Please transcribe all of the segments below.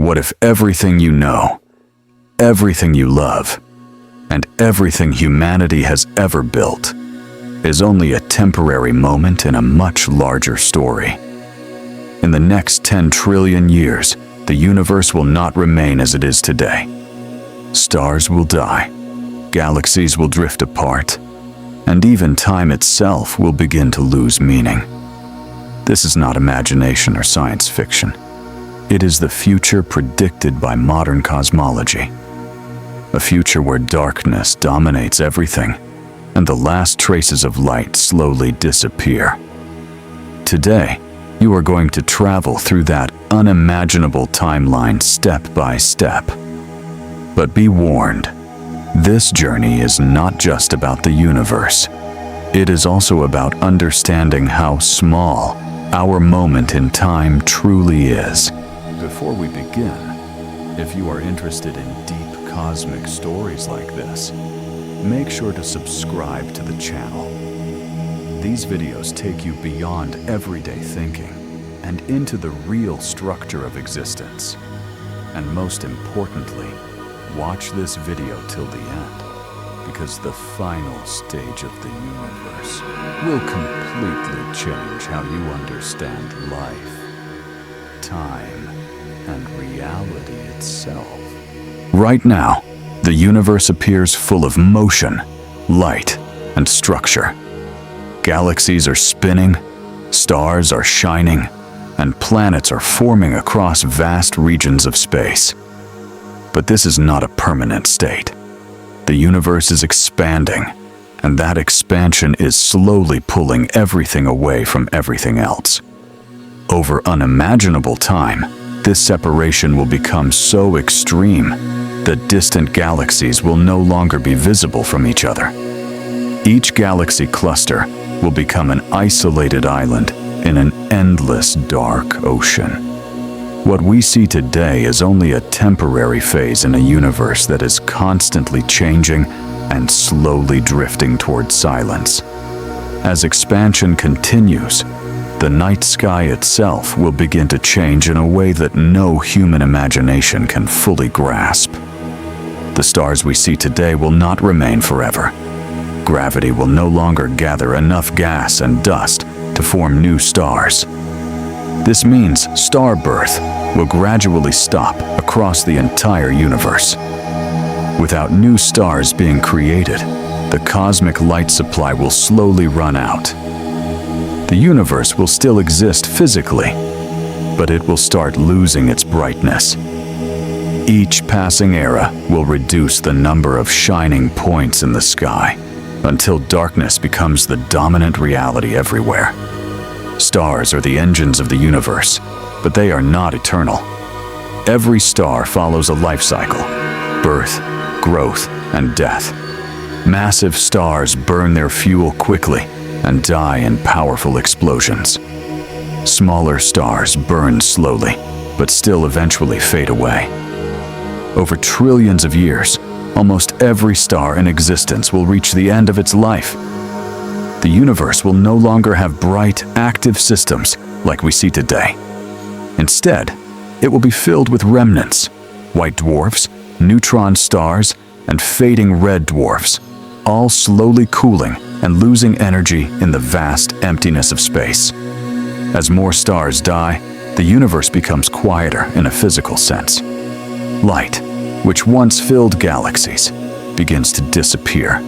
What if everything you know, everything you love, and everything humanity has ever built is only a temporary moment in a much larger story? In the next 10 trillion years, the universe will not remain as it is today. Stars will die, galaxies will drift apart, and even time itself will begin to lose meaning. This is not imagination or science fiction. It is the future predicted by modern cosmology. A future where darkness dominates everything, and the last traces of light slowly disappear. Today, you are going to travel through that unimaginable timeline step by step. But be warned, this journey is not just about the universe. It is also about understanding how small our moment in time truly is. Before we begin, if you are interested in deep cosmic stories like this, make sure to subscribe to the channel. These videos take you beyond everyday thinking and into the real structure of existence. And most importantly, watch this video till the end, because the final stage of the universe will completely change how you understand life, time, and reality itself. Right now, the universe appears full of motion, light, and structure. Galaxies are spinning, stars are shining, and planets are forming across vast regions of space. But this is not a permanent state. The universe is expanding, and that expansion is slowly pulling everything away from everything else. Over unimaginable time, this separation will become so extreme that distant galaxies will no longer be visible from each other. Each galaxy cluster will become an isolated island in an endless dark ocean. What we see today is only a temporary phase in a universe that is constantly changing and slowly drifting towards silence. As expansion continues, the night sky itself will begin to change in a way that no human imagination can fully grasp. The stars we see today will not remain forever. Gravity will no longer gather enough gas and dust to form new stars. This means star birth will gradually stop across the entire universe. Without new stars being created, the cosmic light supply will slowly run out. The universe will still exist physically, but it will start losing its brightness. Each passing era will reduce the number of shining points in the sky until darkness becomes the dominant reality everywhere. Stars are the engines of the universe, but they are not eternal. Every star follows a life cycle: birth, growth, and death. Massive stars burn their fuel quickly and die in powerful explosions. Smaller stars burn slowly, but still eventually fade away. Over trillions of years, almost every star in existence will reach the end of its life. The universe will no longer have bright, active systems like we see today. Instead, it will be filled with remnants: white dwarfs, neutron stars, and fading red dwarfs, all slowly cooling and losing energy in the vast emptiness of space. As more stars die, the universe becomes quieter in a physical sense. Light, which once filled galaxies, begins to disappear.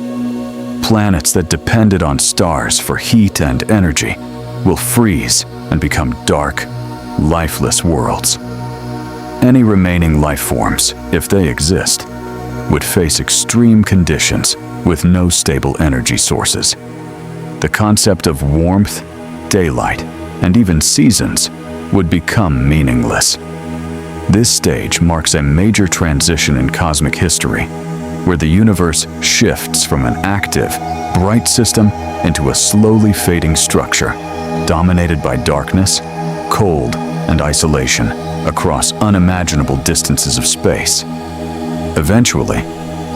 Planets that depended on stars for heat and energy will freeze and become dark, lifeless worlds. Any remaining life forms, if they exist, would face extreme conditions with no stable energy sources. The concept of warmth, daylight, and even seasons would become meaningless. This stage marks a major transition in cosmic history, where the universe shifts from an active, bright system into a slowly fading structure, dominated by darkness, cold, and isolation across unimaginable distances of space. Eventually,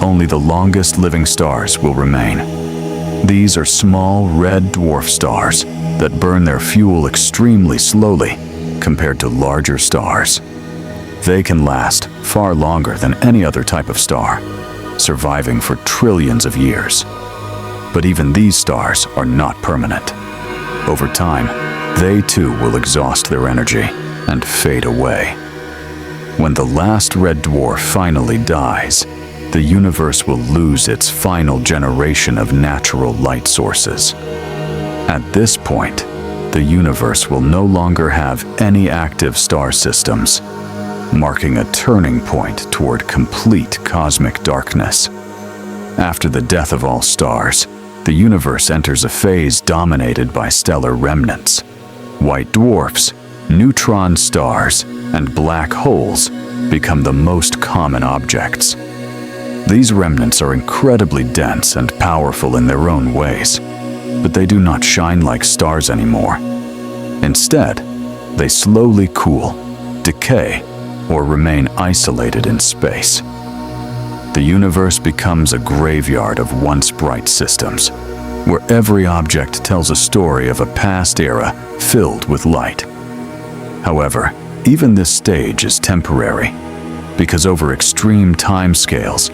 only the longest living stars will remain. These are small red dwarf stars that burn their fuel extremely slowly compared to larger stars. They can last far longer than any other type of star, surviving for trillions of years. But even these stars are not permanent. Over time, they too will exhaust their energy and fade away. When the last red dwarf finally dies, the universe will lose its final generation of natural light sources. At this point, the universe will no longer have any active star systems, marking a turning point toward complete cosmic darkness. After the death of all stars, the universe enters a phase dominated by stellar remnants. White dwarfs, neutron stars, and black holes become the most common objects. These remnants are incredibly dense and powerful in their own ways, but they do not shine like stars anymore. Instead, they slowly cool, decay, or remain isolated in space. The universe becomes a graveyard of once bright systems, where every object tells a story of a past era filled with light. However, even this stage is temporary, because over extreme timescales,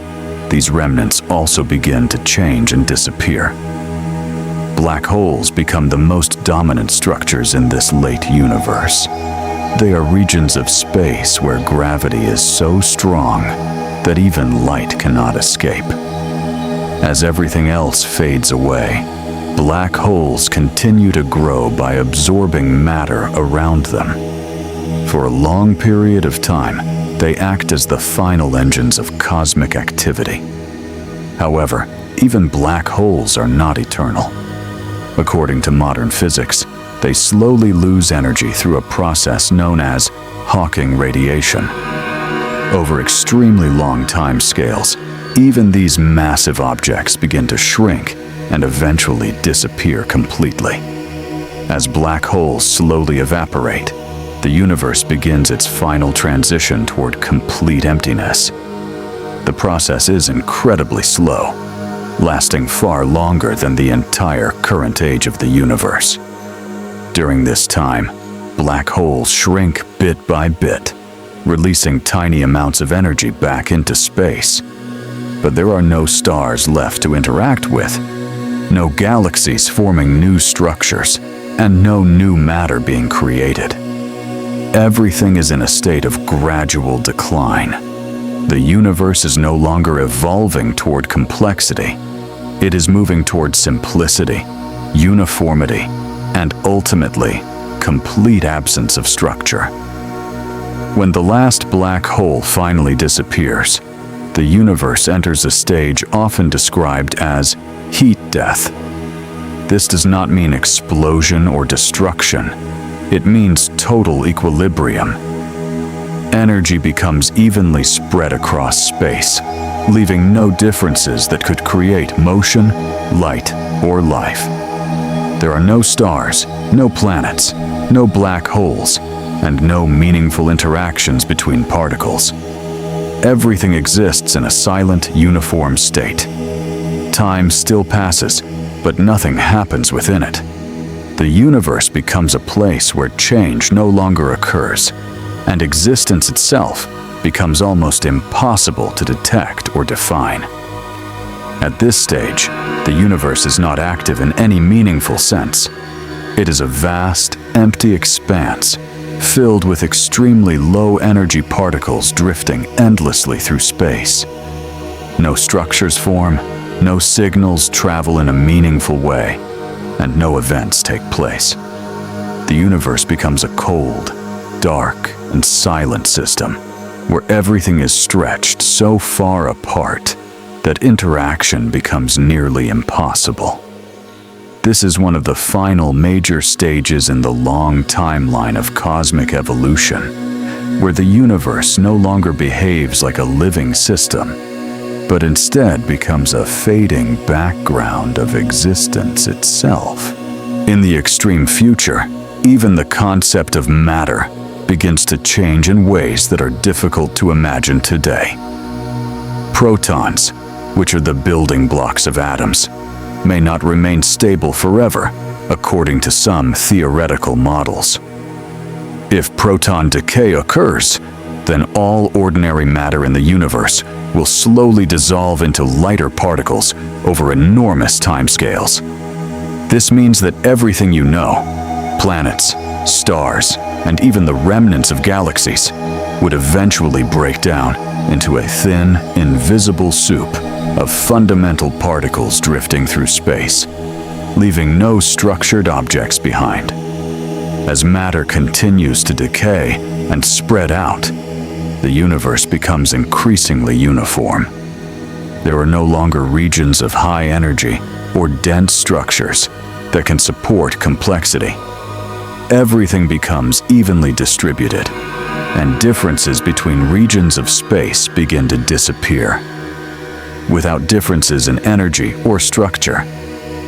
these remnants also begin to change and disappear. Black holes become the most dominant structures in this late universe. They are regions of space where gravity is so strong that even light cannot escape. As everything else fades away, black holes continue to grow by absorbing matter around them. For a long period of time, they act as the final engines of cosmic activity. However, even black holes are not eternal. According to modern physics, they slowly lose energy through a process known as Hawking radiation. Over extremely long time scales, even these massive objects begin to shrink and eventually disappear completely. As black holes slowly evaporate, the universe begins its final transition toward complete emptiness. The process is incredibly slow, lasting far longer than the entire current age of the universe. During this time, black holes shrink bit by bit, releasing tiny amounts of energy back into space. But there are no stars left to interact with, no galaxies forming new structures, and no new matter being created. Everything is in a state of gradual decline. The universe is no longer evolving toward complexity. It is moving toward simplicity, uniformity, and ultimately, complete absence of structure. When the last black hole finally disappears, the universe enters a stage often described as heat death. This does not mean explosion or destruction. It means total equilibrium. Energy becomes evenly spread across space, leaving no differences that could create motion, light, or life. There are no stars, no planets, no black holes, and no meaningful interactions between particles. Everything exists in a silent, uniform state. Time still passes, but nothing happens within it. The universe becomes a place where change no longer occurs, and existence itself becomes almost impossible to detect or define. At this stage, the universe is not active in any meaningful sense. It is a vast, empty expanse, filled with extremely low-energy particles drifting endlessly through space. No structures form, no signals travel in a meaningful way, and no events take place. The universe becomes a cold, dark, and silent system, where everything is stretched so far apart that interaction becomes nearly impossible. This is one of the final major stages in the long timeline of cosmic evolution, where the universe no longer behaves like a living system, but instead becomes a fading background of existence itself. In the extreme future, even the concept of matter begins to change in ways that are difficult to imagine today. Protons, which are the building blocks of atoms, may not remain stable forever, according to some theoretical models. If proton decay occurs, then all ordinary matter in the universe will slowly dissolve into lighter particles over enormous timescales. This means that everything you know, planets, stars, and even the remnants of galaxies, would eventually break down into a thin, invisible soup of fundamental particles drifting through space, leaving no structured objects behind. As matter continues to decay and spread out, the universe becomes increasingly uniform. There are no longer regions of high energy or dense structures that can support complexity. Everything becomes evenly distributed, and differences between regions of space begin to disappear. Without differences in energy or structure,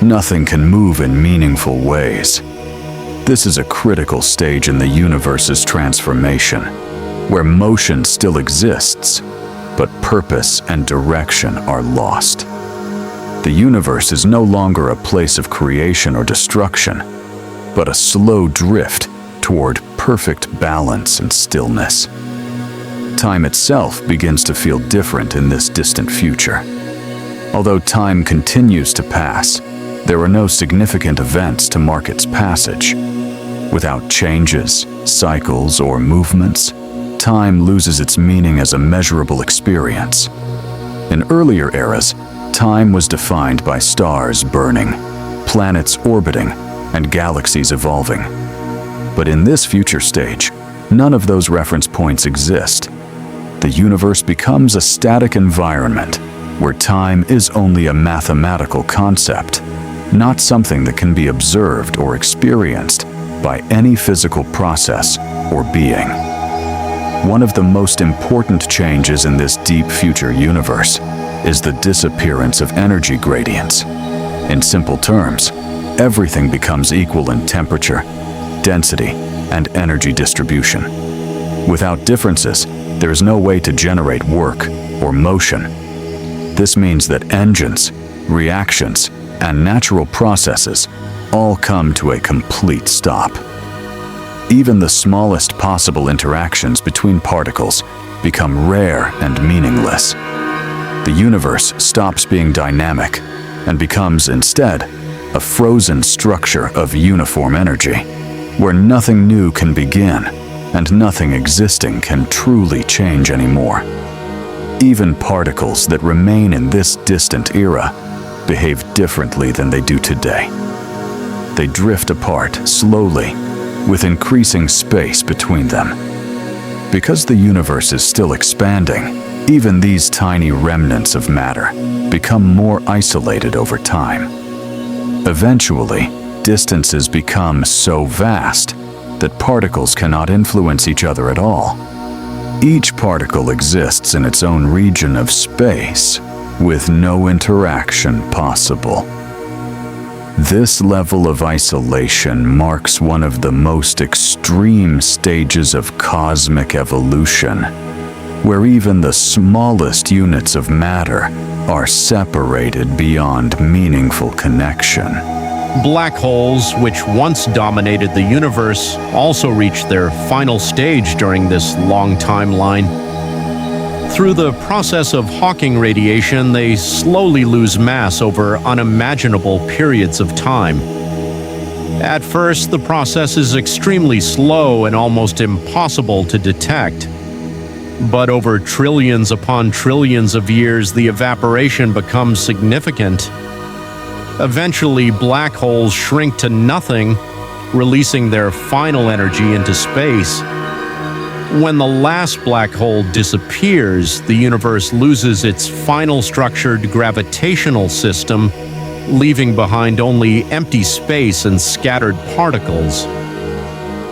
nothing can move in meaningful ways. This is a critical stage in the universe's transformation, where motion still exists, but purpose and direction are lost. The universe is no longer a place of creation or destruction, but a slow drift toward perfect balance and stillness. Time itself begins to feel different in this distant future. Although time continues to pass, there are no significant events to mark its passage. Without changes, cycles, or movements, time loses its meaning as a measurable experience. In earlier eras, time was defined by stars burning, planets orbiting, and galaxies evolving. But in this future stage, none of those reference points exist. The universe becomes a static environment where time is only a mathematical concept, not something that can be observed or experienced by any physical process or being. One of the most important changes in this deep future universe is the disappearance of energy gradients. In simple terms, everything becomes equal in temperature, density, and energy distribution. Without differences, there is no way to generate work or motion. This means that engines, reactions, and natural processes all come to a complete stop. Even the smallest possible interactions between particles become rare and meaningless. The universe stops being dynamic and becomes instead a frozen structure of uniform energy, where nothing new can begin and nothing existing can truly change anymore. Even particles that remain in this distant era behave differently than they do today. They drift apart slowly, with increasing space between them. Because the universe is still expanding, even these tiny remnants of matter become more isolated over time. Eventually, distances become so vast that particles cannot influence each other at all. Each particle exists in its own region of space, with no interaction possible. This level of isolation marks one of the most extreme stages of cosmic evolution, where even the smallest units of matter are separated beyond meaningful connection. Black holes, which once dominated the universe, also reach their final stage during this long timeline. Through the process of Hawking radiation, they slowly lose mass over unimaginable periods of time. At first, the process is extremely slow and almost impossible to detect. But over trillions upon trillions of years, the evaporation becomes significant. Eventually, black holes shrink to nothing, releasing their final energy into space. When the last black hole disappears, the universe loses its final structured gravitational system, leaving behind only empty space and scattered particles.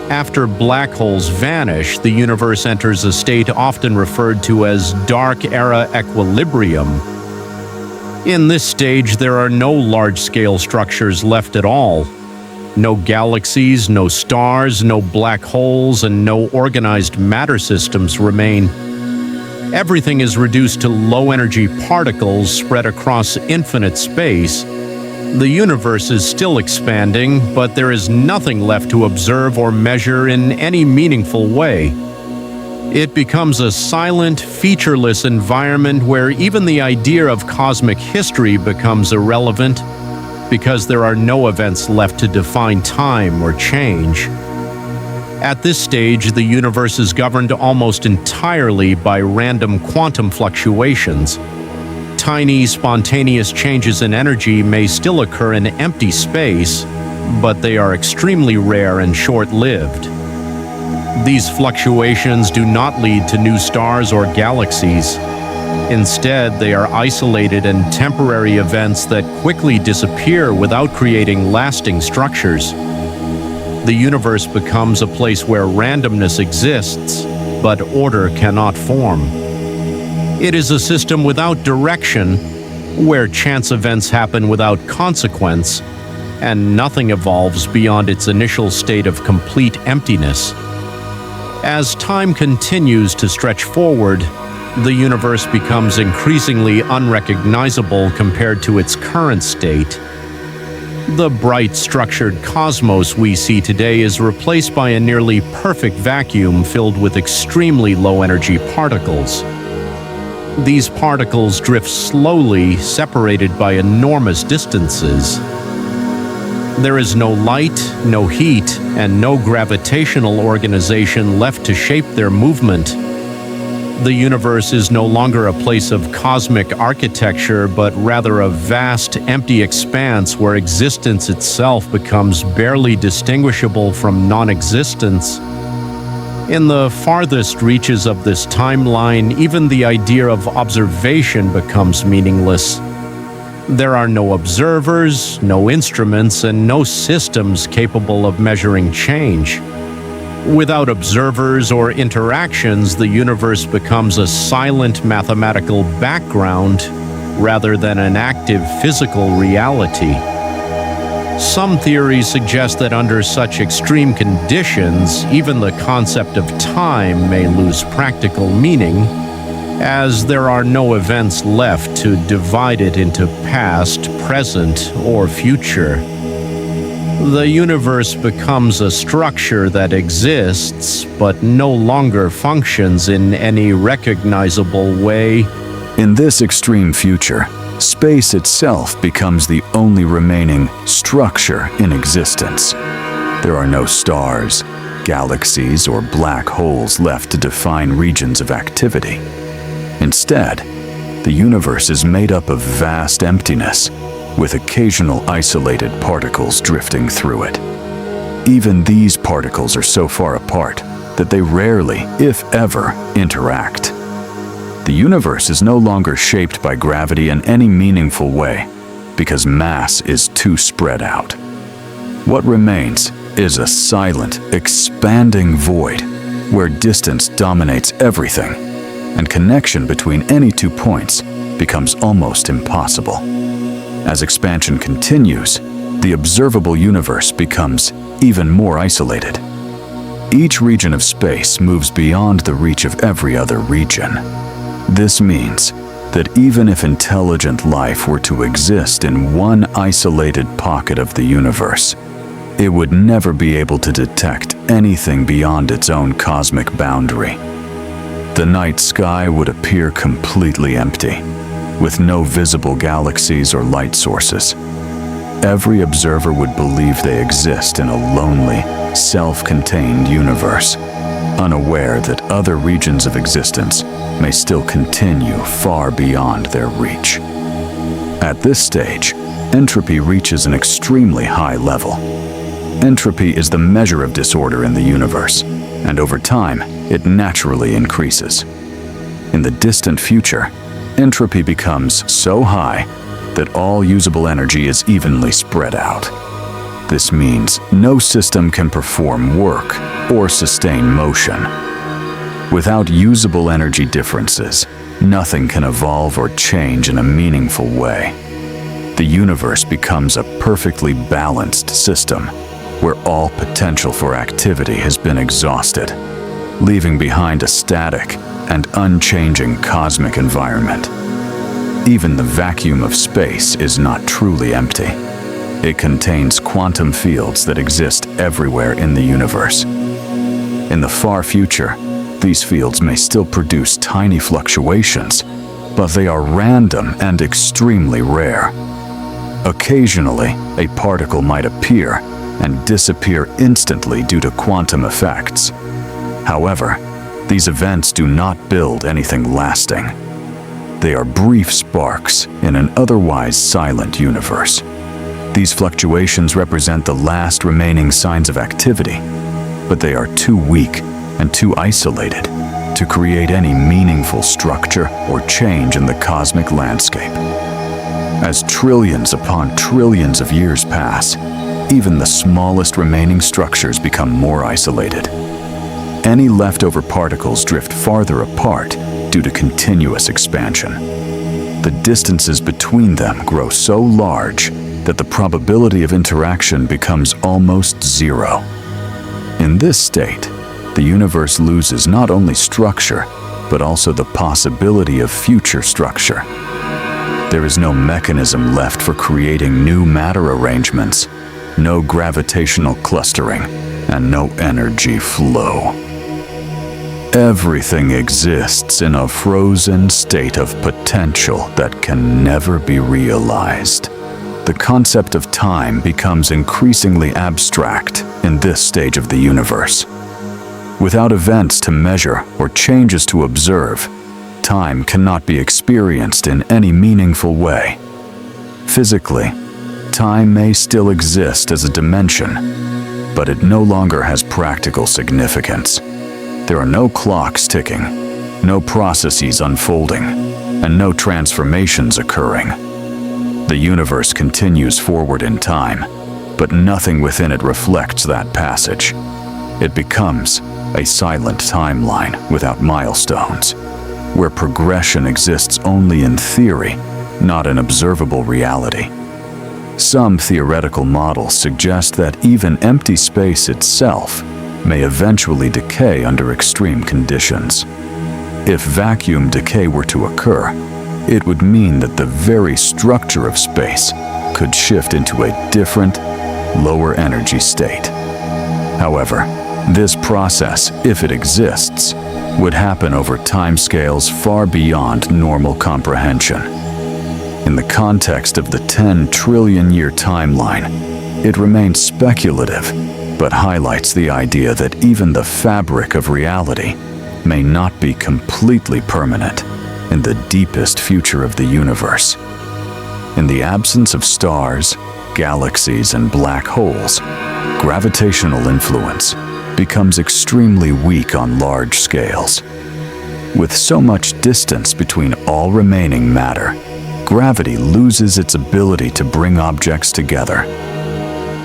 After black holes vanish, the universe enters a state often referred to as dark era equilibrium. In this stage, there are no large-scale structures left at all. No galaxies, no stars, no black holes, and no organized matter systems remain. Everything is reduced to low-energy particles spread across infinite space. The universe is still expanding, but there is nothing left to observe or measure in any meaningful way. It becomes a silent, featureless environment where even the idea of cosmic history becomes irrelevant because there are no events left to define time or change. At this stage, the universe is governed almost entirely by random quantum fluctuations. Tiny, spontaneous changes in energy may still occur in empty space, but they are extremely rare and short-lived. These fluctuations do not lead to new stars or galaxies. Instead, they are isolated and temporary events that quickly disappear without creating lasting structures. The universe becomes a place where randomness exists, but order cannot form. It is a system without direction, where chance events happen without consequence, and nothing evolves beyond its initial state of complete emptiness. As time continues to stretch forward, the universe becomes increasingly unrecognizable compared to its current state. The bright, structured cosmos we see today is replaced by a nearly perfect vacuum filled with extremely low-energy particles. These particles drift slowly, separated by enormous distances. There is no light, no heat, and no gravitational organization left to shape their movement. The universe is no longer a place of cosmic architecture, but rather a vast, empty expanse where existence itself becomes barely distinguishable from non-existence. In the farthest reaches of this timeline, even the idea of observation becomes meaningless. There are no observers, no instruments, and no systems capable of measuring change. Without observers or interactions, the universe becomes a silent mathematical background rather than an active physical reality. Some theories suggest that under such extreme conditions, even the concept of time may lose practical meaning, as there are no events left to divide it into past, present, or future. The universe becomes a structure that exists, but no longer functions in any recognizable way. In this extreme future, space itself becomes the only remaining structure in existence. There are no stars, galaxies, or black holes left to define regions of activity. Instead, the universe is made up of vast emptiness, with occasional isolated particles drifting through it. Even these particles are so far apart that they rarely, if ever, interact. The universe is no longer shaped by gravity in any meaningful way because mass is too spread out. What remains is a silent, expanding void where distance dominates everything, and connection between any 2 points becomes almost impossible. As expansion continues, the observable universe becomes even more isolated. Each region of space moves beyond the reach of every other region. This means that even if intelligent life were to exist in one isolated pocket of the universe, it would never be able to detect anything beyond its own cosmic boundary. The night sky would appear completely empty, with no visible galaxies or light sources. Every observer would believe they exist in a lonely, self-contained universe, unaware that other regions of existence may still continue far beyond their reach. At this stage, entropy reaches an extremely high level. Entropy is the measure of disorder in the universe, and over time, it naturally increases. In the distant future, entropy becomes so high that all usable energy is evenly spread out. This means no system can perform work or sustain motion. Without usable energy differences, nothing can evolve or change in a meaningful way. The universe becomes a perfectly balanced system where all potential for activity has been exhausted, leaving behind a static and unchanging cosmic environment. Even the vacuum of space is not truly empty. It contains quantum fields that exist everywhere in the universe. In the far future, These fields may still produce tiny fluctuations, but they are random and extremely rare. Occasionally, a particle might appear and disappear instantly due to quantum effects. However, these events do not build anything lasting. They are brief sparks in an otherwise silent universe. These fluctuations represent the last remaining signs of activity, but they are too weak and too isolated to create any meaningful structure or change in the cosmic landscape. As trillions upon trillions of years pass, even the smallest remaining structures become more isolated. Any leftover particles drift farther apart due to continuous expansion. The distances between them grow so large that the probability of interaction becomes almost zero. In this state, the universe loses not only structure, but also the possibility of future structure. There is no mechanism left for creating new matter arrangements, no gravitational clustering, and no energy flow. Everything exists in a frozen state of potential that can never be realized. The concept of time becomes increasingly abstract in this stage of the universe. Without events to measure or changes to observe, time cannot be experienced in any meaningful way. Physically, time may still exist as a dimension, but it no longer has practical significance. There are no clocks ticking, no processes unfolding, and no transformations occurring. The universe continues forward in time, but nothing within it reflects that passage. It becomes a silent timeline without milestones, where progression exists only in theory, not in observable reality. Some theoretical models suggest that even empty space itself may eventually decay under extreme conditions. If vacuum decay were to occur, it would mean that the very structure of space could shift into a different, lower energy state. However, this process, if it exists, would happen over timescales far beyond normal comprehension. In the context of the 10 trillion year timeline, it remains speculative, but highlights the idea that even the fabric of reality may not be completely permanent in the deepest future of the universe. In the absence of stars, galaxies, and black holes, gravitational influence becomes extremely weak on large scales. With so much distance between all remaining matter, gravity loses its ability to bring objects together.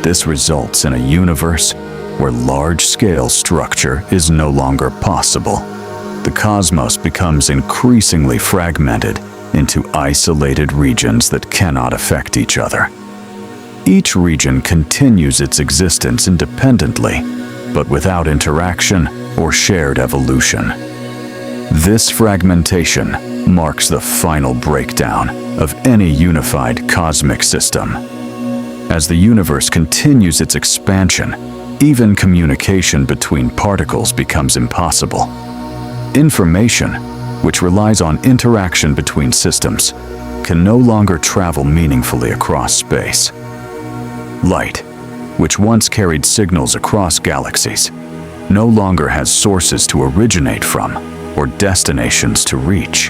This results in a universe where large-scale structure is no longer possible. The cosmos becomes increasingly fragmented into isolated regions that cannot affect each other. Each region continues its existence independently, but without interaction or shared evolution. This fragmentation marks the final breakdown of any unified cosmic system. As the universe continues its expansion, even communication between particles becomes impossible. Information, which relies on interaction between systems, can no longer travel meaningfully across space. Light, which once carried signals across galaxies, no longer has sources to originate from or destinations to reach.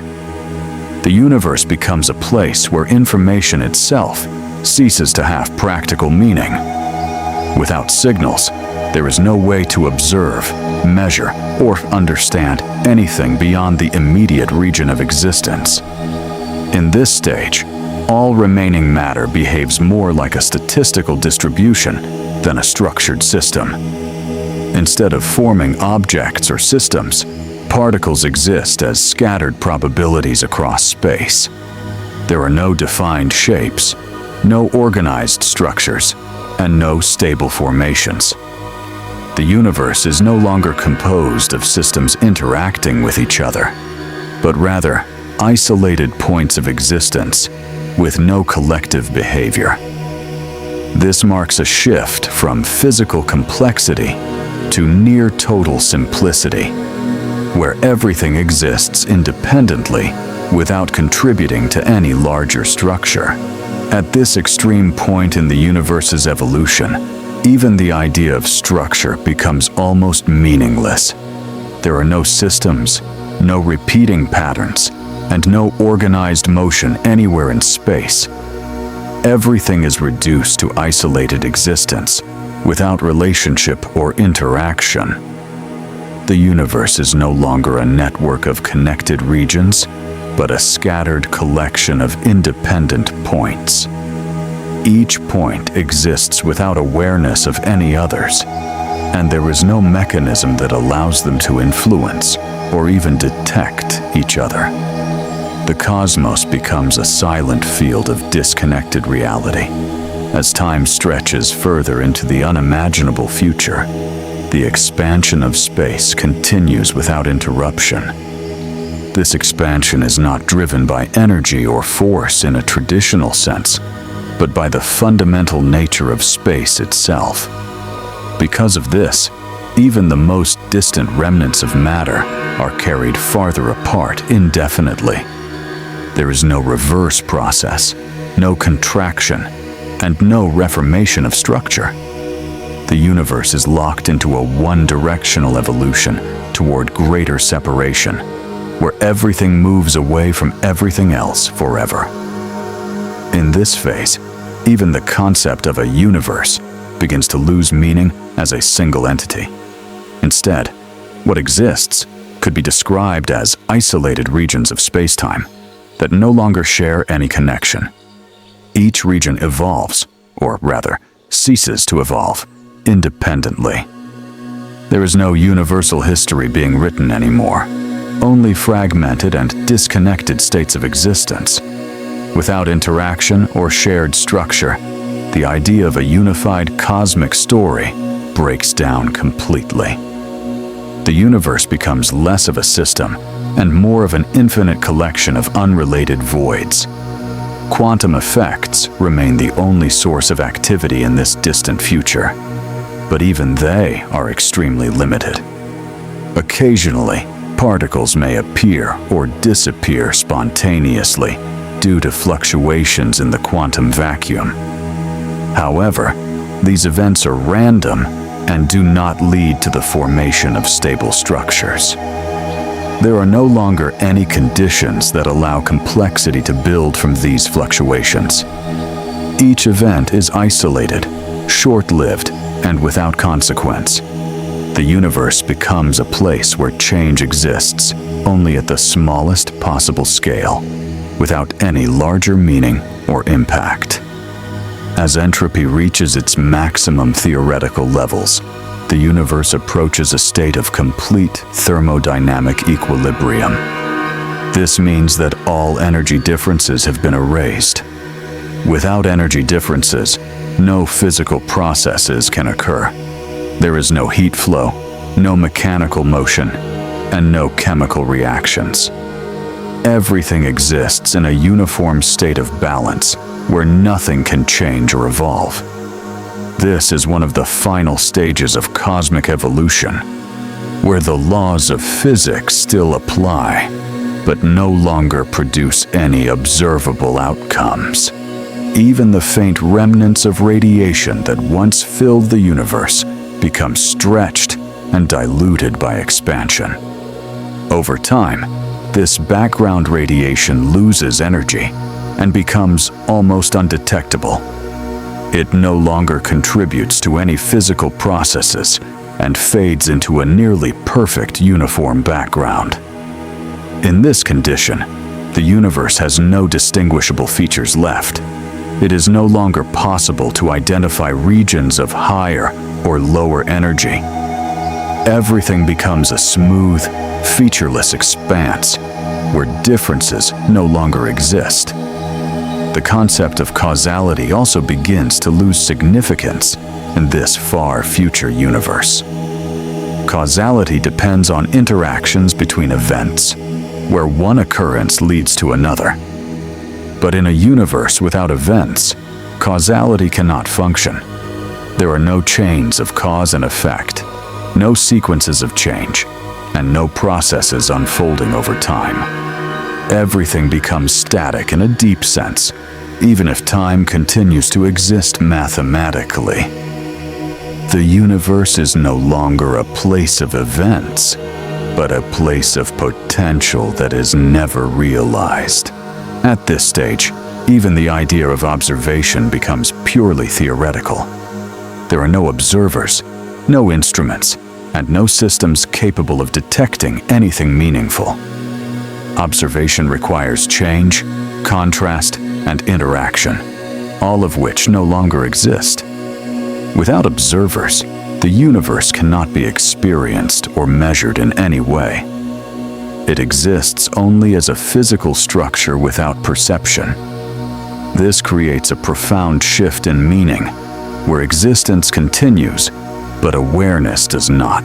The universe becomes a place where information itself ceases to have practical meaning. Without signals, there is no way to observe, measure, or understand anything beyond the immediate region of existence. In this stage, all remaining matter behaves more like a statistical distribution than a structured system. Instead of forming objects or systems, particles exist as scattered probabilities across space. There are no defined shapes, no organized structures, and no stable formations. The universe is no longer composed of systems interacting with each other, but rather isolated points of existence with no collective behavior. This marks a shift from physical complexity to near total simplicity. where everything exists independently without contributing to any larger structure. At this extreme point in the universe's evolution, even the idea of structure becomes almost meaningless. There are no systems, no repeating patterns, and no organized motion anywhere in space. Everything is reduced to isolated existence, without relationship or interaction. The universe is no longer a network of connected regions, but a scattered collection of independent points. Each point exists without awareness of any others, and there is no mechanism that allows them to influence or even detect each other. The cosmos becomes a silent field of disconnected reality. As time stretches further into the unimaginable future, the expansion of space continues without interruption. This expansion is not driven by energy or force in a traditional sense, but by the fundamental nature of space itself. Because of this, even the most distant remnants of matter are carried farther apart indefinitely. There is no reverse process, no contraction, and no reformation of structure. The universe is locked into a one-directional evolution toward greater separation, where everything moves away from everything else forever. In this phase, even the concept of a universe begins to lose meaning as a single entity. Instead, what exists could be described as isolated regions of space-time that no longer share any connection. Each region evolves, or rather, ceases to evolve, independently. There is no universal history being written anymore, only fragmented and disconnected states of existence. Without interaction or shared structure, the idea of a unified cosmic story breaks down completely. The universe becomes less of a system and more of an infinite collection of unrelated voids. Quantum effects remain the only source of activity in this distant future, but even they are extremely limited. Occasionally, particles may appear or disappear spontaneously due to fluctuations in the quantum vacuum. However, these events are random and do not lead to the formation of stable structures. There are no longer any conditions that allow complexity to build from these fluctuations. Each event is isolated, short-lived, and without consequence. The universe becomes a place where change exists only at the smallest possible scale, without any larger meaning or impact. As entropy reaches its maximum theoretical levels, the universe approaches a state of complete thermodynamic equilibrium. This means that all energy differences have been erased. Without energy differences, no physical processes can occur. There is no heat flow, no mechanical motion, and no chemical reactions. Everything exists in a uniform state of balance where nothing can change or evolve. This is one of the final stages of cosmic evolution, where the laws of physics still apply, but no longer produce any observable outcomes. Even the faint remnants of radiation that once filled the universe become stretched and diluted by expansion. Over time, this background radiation loses energy and becomes almost undetectable. It no longer contributes to any physical processes and fades into a nearly perfect uniform background. In this condition, the universe has no distinguishable features left. It is no longer possible to identify regions of higher or lower energy. Everything becomes a smooth, featureless expanse where differences no longer exist. The concept of causality also begins to lose significance in this far future universe. Causality depends on interactions between events, where one occurrence leads to another. But in a universe without events, causality cannot function. There are no chains of cause and effect, no sequences of change, and no processes unfolding over time. Everything becomes static in a deep sense, even if time continues to exist mathematically. The universe is no longer a place of events, but a place of potential that is never realized. At this stage, even the idea of observation becomes purely theoretical. There are no observers, no instruments, and no systems capable of detecting anything meaningful. Observation requires change, contrast, and interaction, all of which no longer exist. Without observers, the universe cannot be experienced or measured in any way. It exists only as a physical structure without perception. This creates a profound shift in meaning, where existence continues, but awareness does not,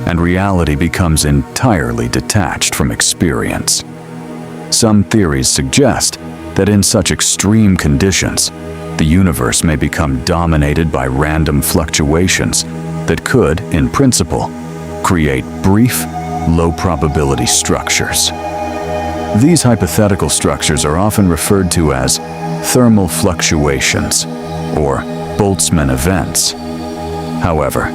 and reality becomes entirely detached from experience. Some theories suggest that in such extreme conditions, the universe may become dominated by random fluctuations that could, in principle, create brief, low-probability structures. These hypothetical structures are often referred to as thermal fluctuations or Boltzmann events. However,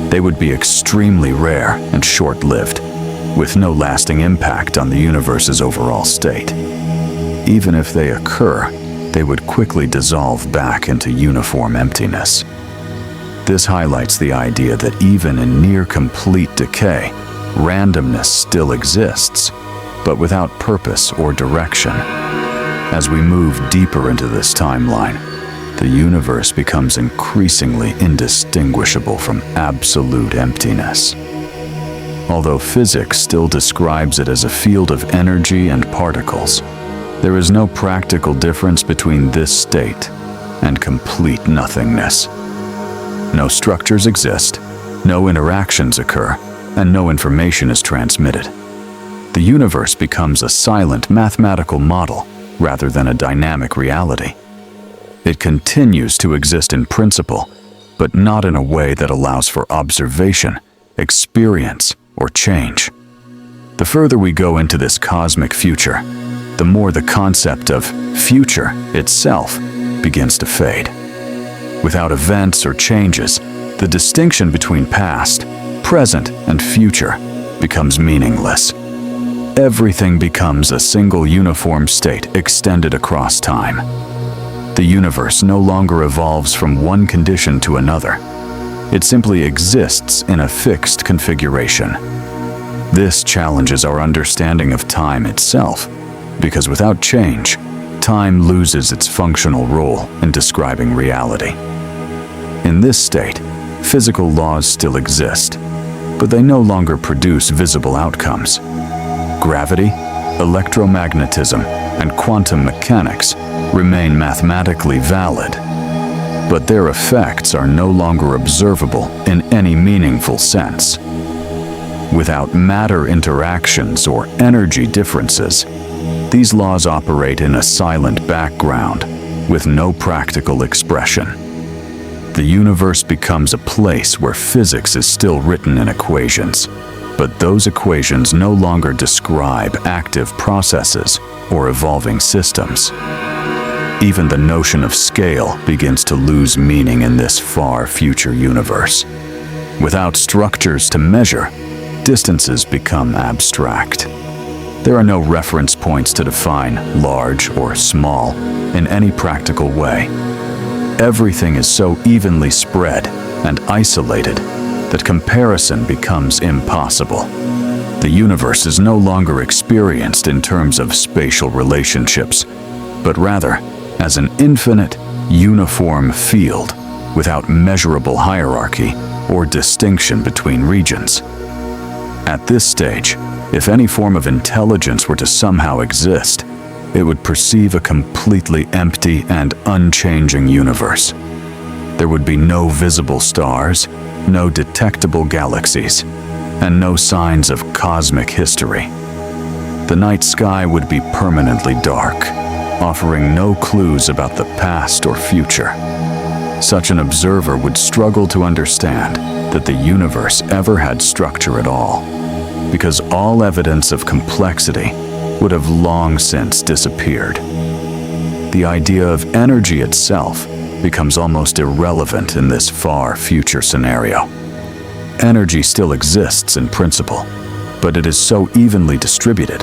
they would be extremely rare and short-lived, with no lasting impact on the universe's overall state. Even if they occur, they would quickly dissolve back into uniform emptiness. This highlights the idea that even in near-complete decay, randomness still exists, but without purpose or direction. As we move deeper into this timeline, the universe becomes increasingly indistinguishable from absolute emptiness. Although physics still describes it as a field of energy and particles, there is no practical difference between this state and complete nothingness. No structures exist, no interactions occur, and no information is transmitted. The universe becomes a silent mathematical model rather than a dynamic reality. It continues to exist in principle, but not in a way that allows for observation, experience, or change. The further we go into this cosmic future, the more the concept of future itself begins to fade. Without events or changes, the distinction between past, present, and future becomes meaningless. Everything becomes a single uniform state extended across time. The universe no longer evolves from one condition to another. It simply exists in a fixed configuration. This challenges our understanding of time itself, because without change, time loses its functional role in describing reality. In this state, physical laws still exist, but they no longer produce visible outcomes. Gravity, electromagnetism, and quantum mechanics remain mathematically valid, but their effects are no longer observable in any meaningful sense. Without matter interactions or energy differences, these laws operate in a silent background with no practical expression. The universe becomes a place where physics is still written in equations, but those equations no longer describe active processes or evolving systems. Even the notion of scale begins to lose meaning in this far future universe. Without structures to measure, distances become abstract. There are no reference points to define large or small in any practical way. Everything is so evenly spread and isolated that comparison becomes impossible. The universe is no longer experienced in terms of spatial relationships, but rather as an infinite, uniform field without measurable hierarchy or distinction between regions. At this stage, if any form of intelligence were to somehow exist, it would perceive a completely empty and unchanging universe. There would be no visible stars, no detectable galaxies, and no signs of cosmic history. The night sky would be permanently dark, offering no clues about the past or future. Such an observer would struggle to understand that the universe ever had structure at all, because all evidence of complexity would have long since disappeared. The idea of energy itself becomes almost irrelevant in this far future scenario. Energy still exists in principle, but it is so evenly distributed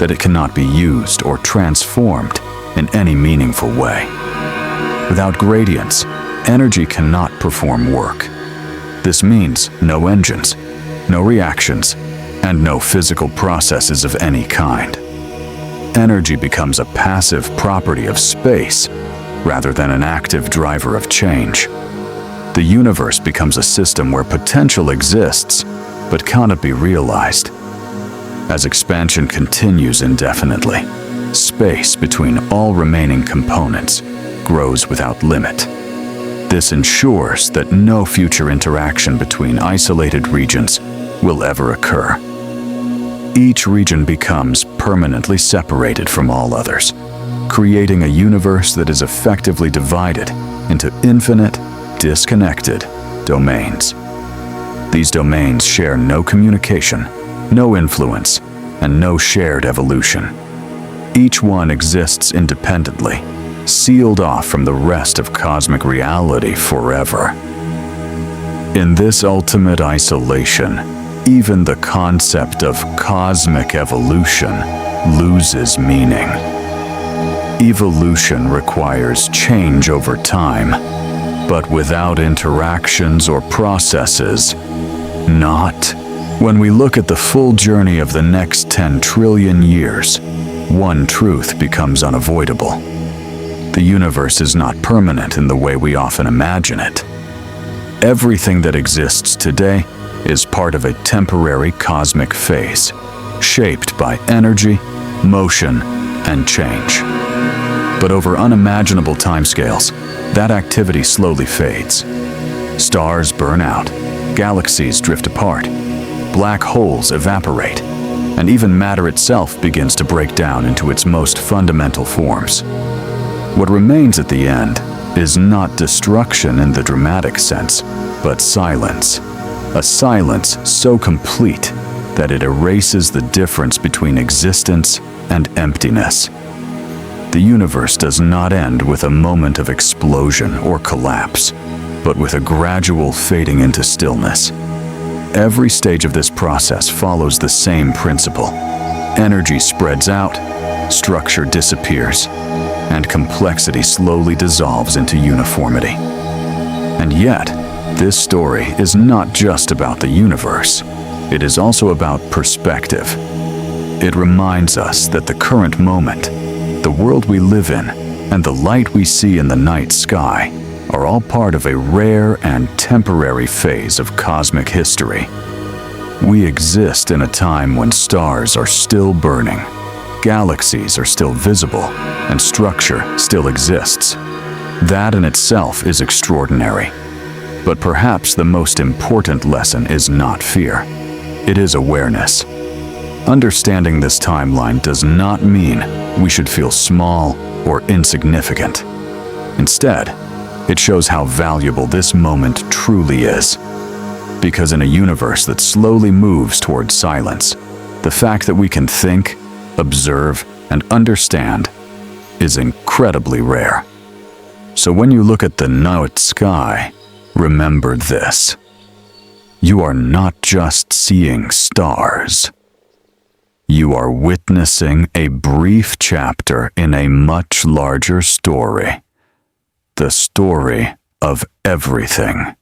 that it cannot be used or transformed in any meaningful way. Without gradients, energy cannot perform work. This means no engines, no reactions, and no physical processes of any kind. Energy becomes a passive property of space rather than an active driver of change. The universe becomes a system where potential exists but cannot be realized. As expansion continues indefinitely, space between all remaining components grows without limit. This ensures that no future interaction between isolated regions will ever occur. Each region becomes permanently separated from all others, creating a universe that is effectively divided into infinite, disconnected domains. These domains share no communication, no influence, and no shared evolution. Each one exists independently, sealed off from the rest of cosmic reality forever. In this ultimate isolation, even the concept of cosmic evolution loses meaning. Evolution requires change over time, but without interactions or processes, not. When we look at the full journey of the next 10 trillion years, one truth becomes unavoidable. The universe is not permanent in the way we often imagine it. Everything that exists today is part of a temporary cosmic phase, shaped by energy, motion, and change. But over unimaginable timescales, that activity slowly fades. Stars burn out, galaxies drift apart, black holes evaporate, and even matter itself begins to break down into its most fundamental forms. What remains at the end is not destruction in the dramatic sense, but silence. A silence so complete that it erases the difference between existence and emptiness. The universe does not end with a moment of explosion or collapse, but with a gradual fading into stillness. Every stage of this process follows the same principle. Energy spreads out, structure disappears, and complexity slowly dissolves into uniformity. And yet, this story is not just about the universe. It is also about perspective. It reminds us that the current moment, the world we live in, and the light we see in the night sky are all part of a rare and temporary phase of cosmic history. We exist in a time when stars are still burning, galaxies are still visible, and structure still exists. That in itself is extraordinary. But perhaps the most important lesson is not fear. It is awareness. Understanding this timeline does not mean we should feel small or insignificant. Instead, it shows how valuable this moment truly is. Because in a universe that slowly moves towards silence, the fact that we can think, observe, and understand is incredibly rare. So when you look at the night sky, remember this. You are not just seeing stars. You are witnessing a brief chapter in a much larger story. The story of everything.